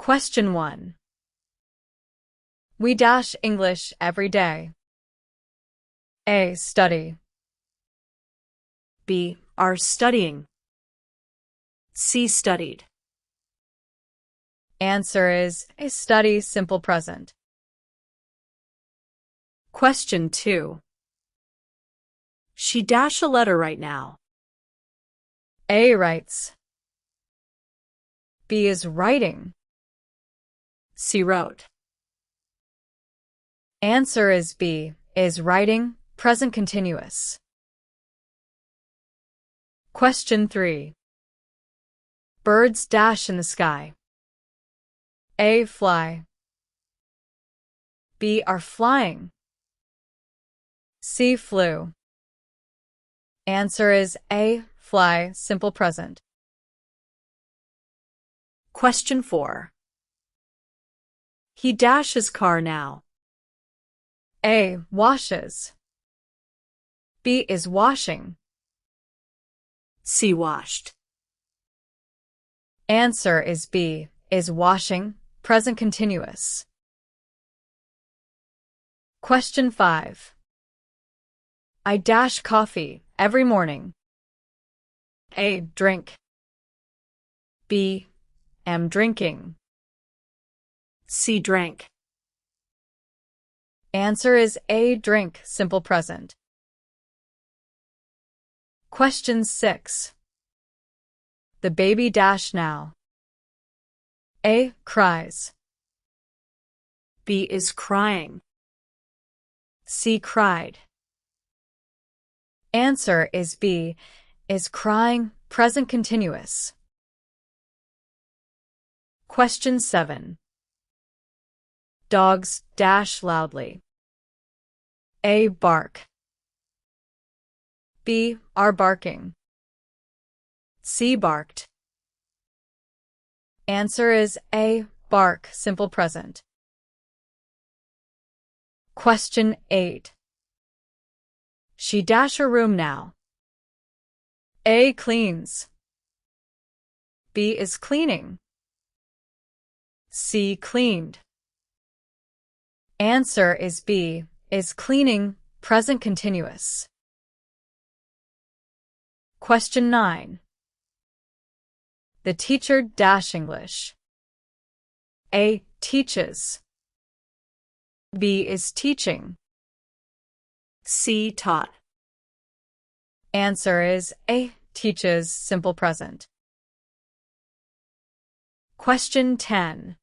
Question 1. We dash English every day. A. Study. B. Are studying. C. Studied. Answer is A. Study, simple present. Question 2. She dash a letter right now. A. Writes. B. Is writing. C. Wrote. Answer is B. Is writing, present continuous. Question 3. Birds dash in the sky. A. Fly. B. Are flying. C. Flew. Answer is A. Fly, simple present. Question 4. He dashes car now. A. Washes. B. Is washing. C. Washed. Answer is B. Is washing, present continuous. Question 5. I dash coffee every morning. A. Drink. B. Am drinking. C. Drank. Answer is A. Drink, simple present. Question 6. The baby dash now. A. Cries. B. Is crying. C. Cried. Answer is B. Is crying, present continuous. Question 7. Dogs dash loudly. A. Bark. B. Are barking. C. Barked. Answer is A. Bark, simple present. Question 8. She dash her room now. A. Cleans. B. Is cleaning. C. Cleaned. Answer is B. Is cleaning, present continuous. Question 9. The teacher dash English. A. Teaches. B. Is teaching. C. Taught. Answer is A. Teaches, simple present. Question 10.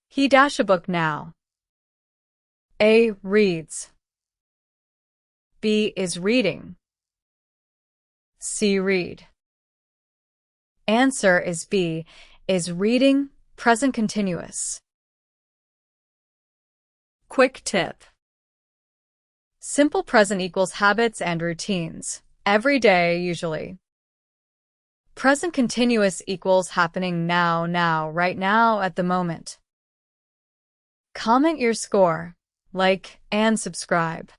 He dash a book now. A. Reads. B. Is reading. C. Read. Answer is B. Is reading, present continuous. Quick tip. Simple present equals habits and routines. Every day, usually. Present continuous equals happening now, right now, at the moment. Comment your score, like, and subscribe.